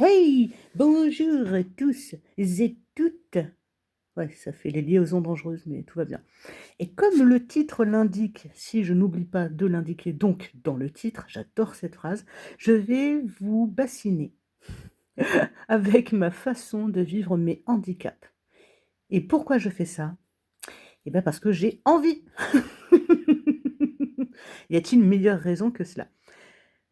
Hey! Bonjour à tous et toutes. Ouais, ça fait les liaisons dangereuses, mais tout va bien. Et comme le titre l'indique, si je n'oublie pas de l'indiquer donc dans le titre, j'adore cette phrase, je vais vous bassiner avec ma façon de vivre mes handicaps. Et pourquoi je fais ça? Eh bien parce que j'ai envie. Y a-t-il une meilleure raison que cela?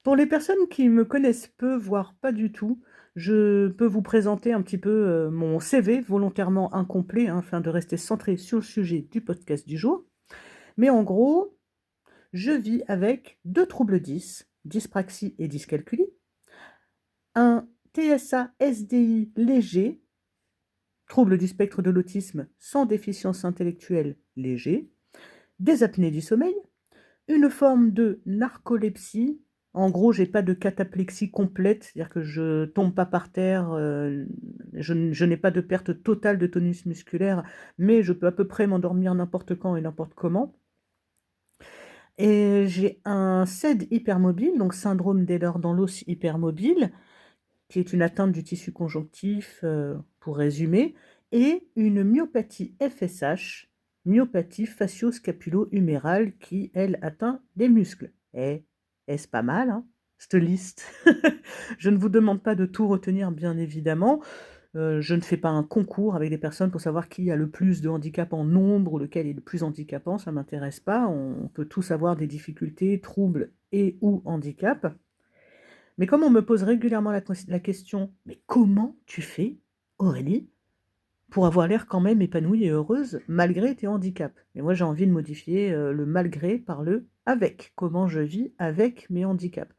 Pour les personnes qui me connaissent peu, voire pas du tout, je peux vous présenter un petit peu, mon CV volontairement incomplet, hein, afin de rester centré sur le sujet du podcast du jour. Mais en gros, je vis avec 2 troubles 10, dyspraxie et dyscalculie, un TSA-SDI léger, trouble du spectre de l'autisme sans déficience intellectuelle léger, des apnées du sommeil, une forme de narcolepsie. En gros, j'ai pas de cataplexie complète, c'est-à-dire que je tombe pas par terre, je n'ai pas de perte totale de tonus musculaire, mais je peux à peu près m'endormir n'importe quand et n'importe comment. Et j'ai un SED hypermobile, donc syndrome d'Ehlers-Danlos hypermobile, qui est une atteinte du tissu conjonctif, pour résumer, et une myopathie FSH, myopathie facio-scapulo-humérale, qui, elle, atteint des muscles. Eh, est-ce pas mal, hein, cette liste? Je ne vous demande pas de tout retenir, bien évidemment. Je ne fais pas un concours avec des personnes pour savoir qui a le plus de handicap en nombre ou lequel est le plus handicapant, ça ne m'intéresse pas. On peut tous avoir des difficultés, troubles et ou handicaps. Mais comme on me pose régulièrement la question: «Mais comment tu fais, Aurélie, pour avoir l'air quand même épanouie et heureuse malgré tes handicaps?» Et moi, j'ai envie de modifier, le malgré par le avec. Comment je vis avec mes handicaps?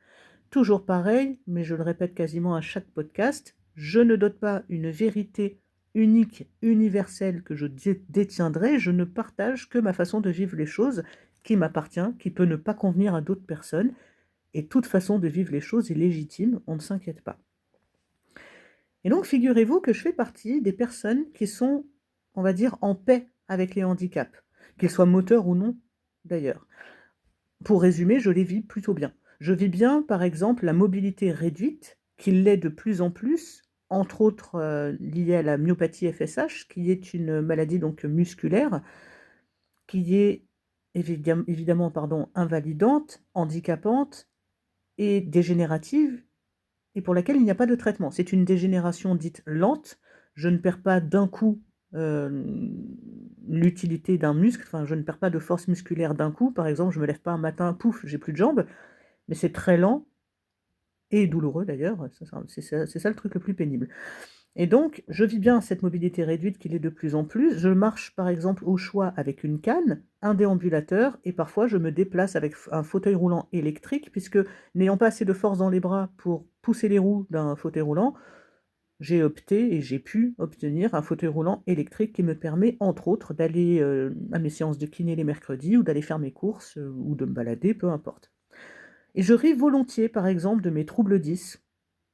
Toujours pareil, mais je le répète quasiment à chaque podcast, je ne donne pas une vérité unique, universelle que je détiendrai, je ne partage que ma façon de vivre les choses qui m'appartient, qui peut ne pas convenir à d'autres personnes. Et toute façon de vivre les choses est légitime, on ne s'inquiète pas. Et donc figurez-vous que je fais partie des personnes qui sont, on va dire, en paix avec les handicaps, qu'ils soient moteurs ou non d'ailleurs. Pour résumer, je les vis plutôt bien. Je vis bien, par exemple, la mobilité réduite, qui l'est de plus en plus, entre autres, liée à la myopathie FSH, qui est une maladie donc musculaire, qui est évidemment, pardon, invalidante, handicapante et dégénérative, et pour laquelle il n'y a pas de traitement. C'est une dégénération dite lente. Je ne perds pas d'un coup, l'utilité d'un muscle, enfin je ne perds pas de force musculaire d'un coup. Par exemple, je me lève pas un matin, pouf, j'ai plus de jambes, mais c'est très lent et douloureux d'ailleurs, c'est ça le truc le plus pénible. Et donc, je vis bien cette mobilité réduite qui l'est de plus en plus. Je marche par exemple au choix avec une canne, un déambulateur et parfois je me déplace avec un fauteuil roulant électrique puisque n'ayant pas assez de force dans les bras pour pousser les roues d'un fauteuil roulant, j'ai opté et j'ai pu obtenir un fauteuil roulant électrique qui me permet entre autres d'aller, à mes séances de kiné les mercredis ou d'aller faire mes courses, ou de me balader, peu importe. Et je ris volontiers par exemple de mes troubles 10.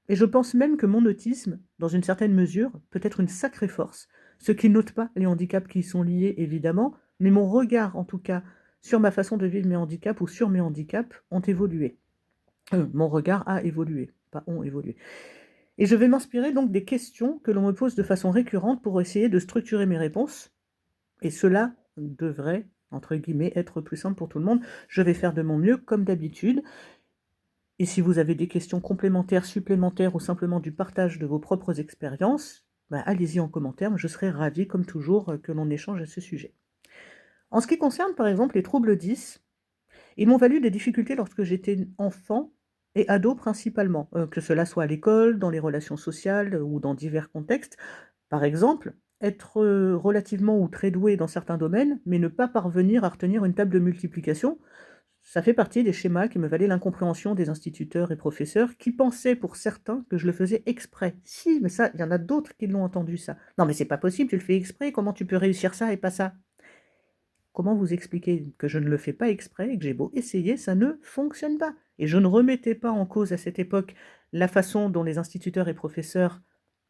Et je pense même que mon autisme, dans une certaine mesure, peut être une sacrée force. Ce qui note pas les handicaps qui y sont liés, évidemment, mais mon regard, en tout cas, sur ma façon de vivre mes handicaps ou sur mes handicaps ont évolué. Mon regard a évolué, pas ont évolué. Et je vais m'inspirer donc des questions que l'on me pose de façon récurrente pour essayer de structurer mes réponses. Et cela devrait, entre guillemets, être plus simple pour tout le monde. Je vais faire de mon mieux, comme d'habitude. Et si vous avez des questions complémentaires, supplémentaires ou simplement du partage de vos propres expériences, bah, allez-y en commentaire, je serai ravie, comme toujours, que l'on échange à ce sujet. En ce qui concerne, par exemple, les troubles 10, ils m'ont valu des difficultés lorsque j'étais enfant et ado principalement, que cela soit à l'école, dans les relations sociales ou dans divers contextes. Par exemple, être relativement ou très doué dans certains domaines, mais ne pas parvenir à retenir une table de multiplication, ça fait partie des schémas qui me valaient l'incompréhension des instituteurs et professeurs qui pensaient pour certains que je le faisais exprès. Si, mais ça, il y en a d'autres qui l'ont entendu ça. Non, mais c'est pas possible, tu le fais exprès, comment tu peux réussir ça et pas ça? Comment vous expliquer que je ne le fais pas exprès et que j'ai beau essayer, ça ne fonctionne pas? Et je ne remettais pas en cause à cette époque la façon dont les instituteurs et professeurs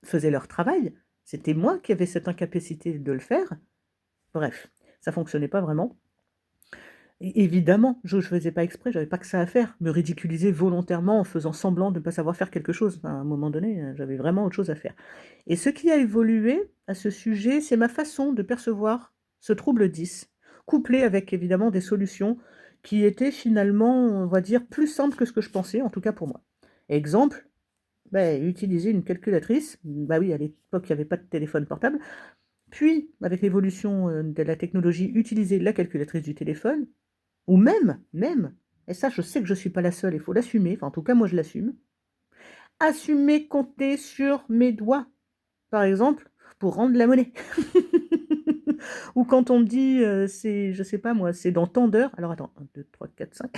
faisaient leur travail. C'était moi qui avais cette incapacité de le faire. Bref, ça fonctionnait pas vraiment. Évidemment, je faisais pas exprès, j'avais pas que ça à faire. Me ridiculiser volontairement en faisant semblant de ne pas savoir faire quelque chose. Enfin, à un moment donné, j'avais vraiment autre chose à faire. Et ce qui a évolué à ce sujet, c'est ma façon de percevoir ce trouble 10, couplé avec évidemment des solutions qui étaient finalement, on va dire, plus simples que ce que je pensais, en tout cas pour moi. Exemple, utiliser une calculatrice. Bah oui, à l'époque, il y avait pas de téléphone portable. Puis, avec l'évolution, de la technologie, utiliser la calculatrice du téléphone ou même, et ça je sais que je suis pas la seule, il faut l'assumer, enfin en tout cas moi je l'assume, assumer compter sur mes doigts, par exemple, pour rendre la monnaie. Ou quand on me dit, c'est je sais pas moi, c'est dans tant d'heures, alors attends, 1, 2, 3, 4, 5.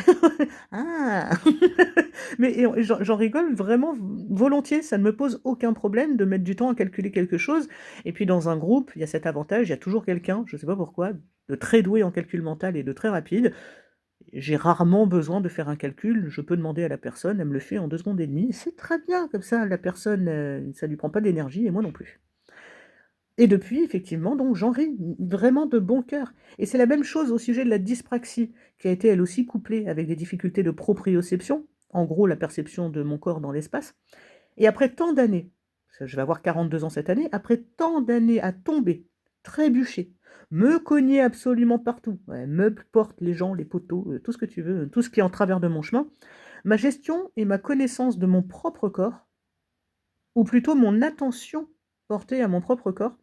Ah! Mais et j'en rigole vraiment volontiers, ça ne me pose aucun problème de mettre du temps à calculer quelque chose et puis dans un groupe, il y a cet avantage, il y a toujours quelqu'un, je sais pas pourquoi, de très doué en calcul mental et de très rapide. J'ai rarement besoin de faire un calcul, je peux demander à la personne, elle me le fait en 2 secondes et demie, c'est très bien comme ça la personne, ça lui prend pas d'énergie et moi non plus. Et depuis effectivement donc j'en ris, vraiment de bon cœur et c'est la même chose au sujet de la dyspraxie, qui a été elle aussi couplée avec des difficultés de proprioception, en gros la perception de mon corps dans l'espace et après tant d'années, parce que je vais avoir 42 ans cette année, après tant d'années à tomber, trébucher, me cogner absolument partout, ouais, meubles, portes, les gens, les poteaux, tout ce que tu veux, tout ce qui est en travers de mon chemin, ma gestion et ma connaissance de mon propre corps, ou plutôt mon attention portée à mon propre corps,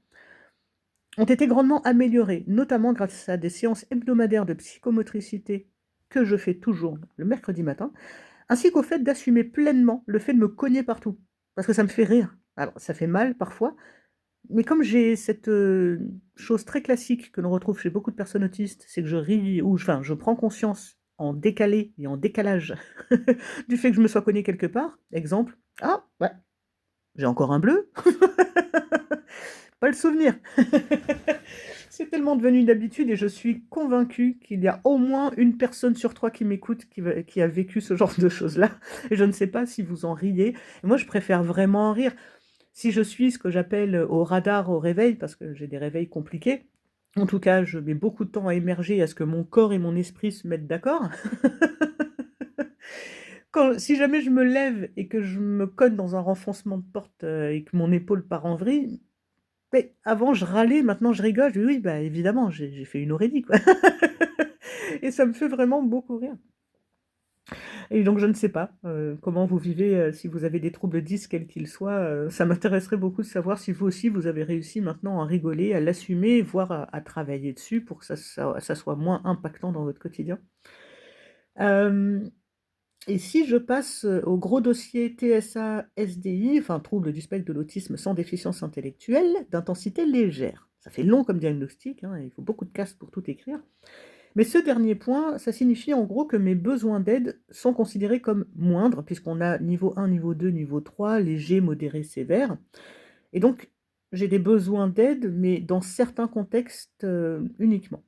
ont été grandement améliorées, notamment grâce à des séances hebdomadaires de psychomotricité que je fais toujours le mercredi matin, ainsi qu'au fait d'assumer pleinement le fait de me cogner partout. Parce que ça me fait rire. Alors, ça fait mal parfois, mais comme j'ai cette, chose très classique que l'on retrouve chez beaucoup de personnes autistes, c'est que je ris ou enfin, je prends conscience en décalé et en décalage du fait que je me sois cognée quelque part. Exemple: «Ah, ouais, j'ai encore un bleu, pas le souvenir». C'est tellement devenu une habitude et je suis convaincue qu'il y a au moins une personne sur 3 qui m'écoute qui a vécu ce genre de choses-là et je ne sais pas si vous en riez. Moi, je préfère vraiment en rire. Si je suis ce que j'appelle, au radar au réveil, parce que j'ai des réveils compliqués, en tout cas, je mets beaucoup de temps à émerger, à ce que mon corps et mon esprit se mettent d'accord. Si jamais je me lève et que je me cogne dans un renfoncement de porte, et que mon épaule part en vrille, beh, avant je râlais, maintenant je rigole, je dis: «Oui, bah, évidemment, j'ai fait une aurélie, quoi». Et ça me fait vraiment beaucoup rire. Et donc je ne sais pas, comment vous vivez, si vous avez des troubles 10 quels qu'ils soient, ça m'intéresserait beaucoup de savoir si vous aussi vous avez réussi maintenant à rigoler, à l'assumer, voire à travailler dessus pour que ça soit moins impactant dans votre quotidien. Hem Et si je passe, au gros dossier TSA-SDI, enfin trouble du spectre de l'autisme sans déficience intellectuelle, d'intensité légère. Ça fait long comme diagnostic, hein, il faut beaucoup de casse pour tout écrire. Mais ce dernier point, ça signifie en gros que mes besoins d'aide sont considérés comme moindres, puisqu'on a niveau 1, niveau 2, niveau 3, léger, modéré, sévère. Et donc, j'ai des besoins d'aide, mais dans certains contextes, uniquement.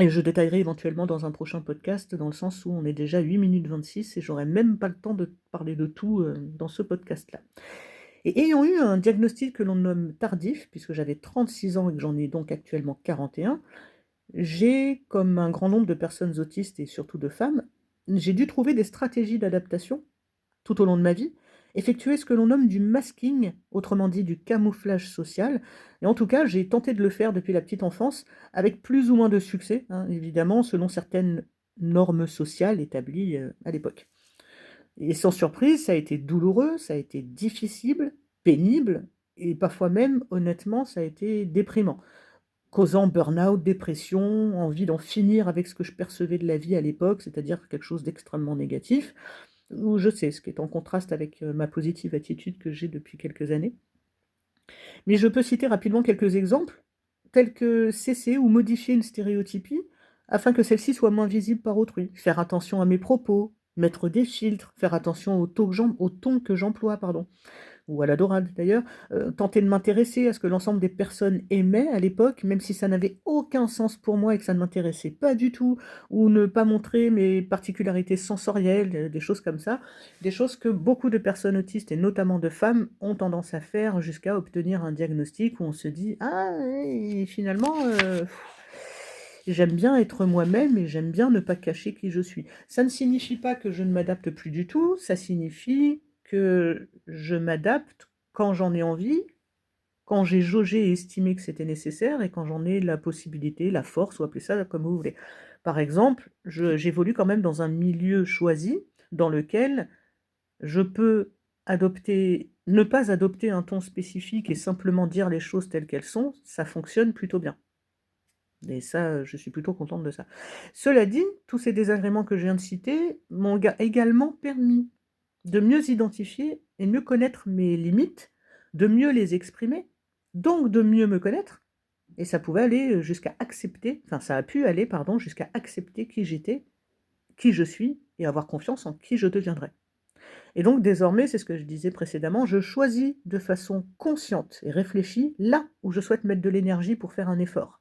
Et je détaillerai éventuellement dans un prochain podcast, dans le sens où on est déjà 8 minutes 26 et j'aurai même pas le temps de parler de tout, dans ce podcast-là. Et ayant eu un diagnostic que l'on nomme tardif, puisque j'avais 36 ans et que j'en ai donc actuellement 41, j'ai, comme un grand nombre de personnes autistes et surtout de femmes, j'ai dû trouver des stratégies d'adaptation tout au long de ma vie, effectuer ce que l'on nomme du masking, autrement dit du camouflage social. Et en tout cas, j'ai tenté de le faire depuis la petite enfance, avec plus ou moins de succès, hein, évidemment, selon certaines normes sociales établies à l'époque. Et sans surprise, ça a été douloureux, ça a été difficile, pénible, et parfois même, honnêtement, ça a été déprimant, causant burn-out, dépression, envie d'en finir avec ce que je percevais de la vie à l'époque, c'est-à-dire quelque chose d'extrêmement négatif, ou je sais, ce qui est en contraste avec, ma positive attitude que j'ai depuis quelques années. Mais je peux citer rapidement quelques exemples, tels que cesser ou modifier une stéréotypie afin que celle-ci soit moins visible par autrui, faire attention à mes propos, mettre des filtres, faire attention au ton que j'emploie, pardon ou à la dorade d'ailleurs, tenter de m'intéresser à ce que l'ensemble des personnes aimaient à l'époque, même si ça n'avait aucun sens pour moi et que ça ne m'intéressait pas du tout, ou ne pas montrer mes particularités sensorielles, des choses comme ça. Des choses que beaucoup de personnes autistes et notamment de femmes ont tendance à faire jusqu'à obtenir un diagnostic où on se dit: «Ah et finalement, J'aime bien être moi-même et j'aime bien ne pas cacher qui je suis. Ça ne signifie pas que je ne m'adapte plus du tout, ça signifie que je m'adapte quand j'en ai envie, quand j'ai jaugé et estimé que c'était nécessaire et quand j'en ai la possibilité, la force ou appelez ça comme vous voulez. Par exemple, j'évolue quand même dans un milieu choisi dans lequel je peux ne pas adopter un ton spécifique et simplement dire les choses telles qu'elles sont, ça fonctionne plutôt bien. Et ça, je suis plutôt contente de ça. Cela dit, tous ces désagréments que je viens de citer m'ont également permis de mieux identifier et mieux connaître mes limites, de mieux les exprimer, donc de mieux me connaître. Et ça pouvait aller jusqu'à accepter, enfin ça a pu aller, pardon, jusqu'à accepter qui j'étais, qui je suis, et avoir confiance en qui je deviendrai. Et donc désormais, c'est ce que je disais précédemment, je choisis de façon consciente et réfléchie là où je souhaite mettre de l'énergie pour faire un effort.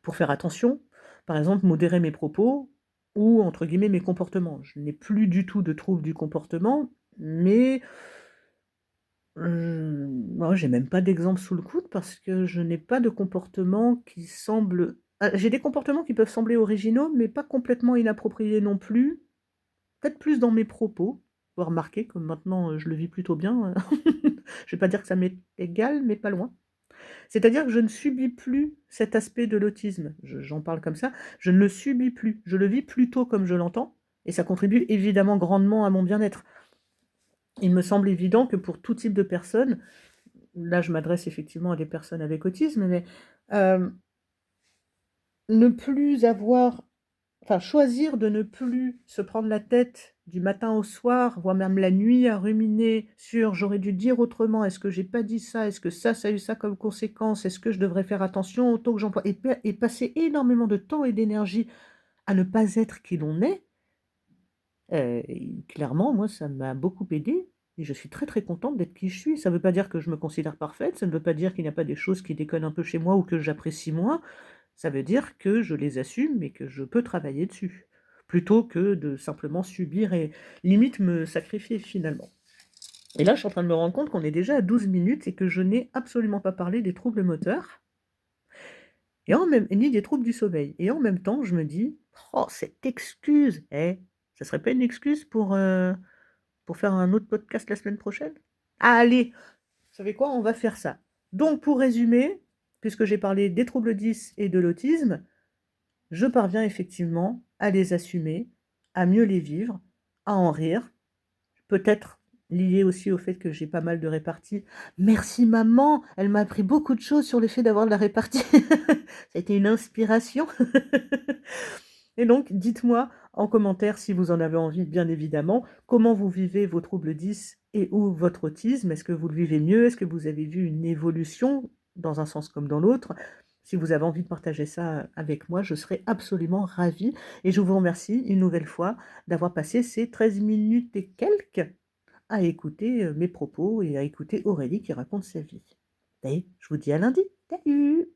Pour faire attention, par exemple, modérer mes propos ou, entre guillemets, mes comportements. Je n'ai plus du tout de troubles du comportement, mais moi, j'ai même pas d'exemple sous le coude parce que je n'ai pas de comportement qui semble j'ai des comportements qui peuvent sembler originaux, mais pas complètement inappropriés non plus. Peut-être plus dans mes propos. Vous remarquez que maintenant, je le vis plutôt bien, je vais pas dire que ça m'est égal, mais pas loin. C'est-à-dire que je ne subis plus cet aspect de l'autisme. J'en parle comme ça, je ne le subis plus. Je le vis plutôt comme je l'entends et ça contribue évidemment grandement à mon bien-être. Il me semble évident que pour tout type de personnes, là je m'adresse effectivement à des personnes avec autisme, mais ne plus avoir enfin choisir de ne plus se prendre la tête du matin au soir, voire même la nuit à ruminer sur: «J'aurais dû dire autrement, est-ce que j'ai pas dit ça? Est-ce que ça a eu ça comme conséquence? Est-ce que je devrais faire attention aux taux que j'emploie?» Et passer énormément de temps et d'énergie à ne pas être qui l'on est, clairement moi ça m'a beaucoup aidée et je suis très, très contente d'être qui je suis. Ça ne veut pas dire que je me considère parfaite, ça ne veut pas dire qu'il n'y a pas des choses qui déconnent un peu chez moi ou que j'apprécie moins. Ça veut dire que je les assume et que je peux travailler dessus, plutôt que de simplement subir et limite me sacrifier finalement. Et là, je suis en train de me rendre compte qu'on est déjà à 12 minutes et que je n'ai absolument pas parlé des troubles moteurs ni des troubles du sommeil. Et en même temps, je me dis: «Oh cette excuse! Ça serait pas une excuse pour faire un autre podcast la semaine prochaine? Allez, vous savez quoi? On va faire ça». Donc pour résumer, puisque j'ai parlé des troubles 10 et de l'autisme, je parviens effectivement à les assumer, à mieux les vivre, à en rire, peut-être lié aussi au fait que j'ai pas mal de réparties. Merci maman, elle m'a appris beaucoup de choses sur le fait d'avoir de la répartie. Ça a été une inspiration. Et donc dites-moi en commentaire si vous en avez envie, bien évidemment, comment vous vivez vos troubles 10 et ou votre autisme. Est-ce que vous le vivez mieux? Est-ce que vous avez vu une évolution dans un sens comme dans l'autre? Si vous avez envie de partager ça avec moi, je serai absolument ravie et je vous remercie une nouvelle fois d'avoir passé ces 13 minutes et quelques à écouter, mes propos et à écouter Aurélie qui raconte sa vie. Et je vous dis à lundi. Salut!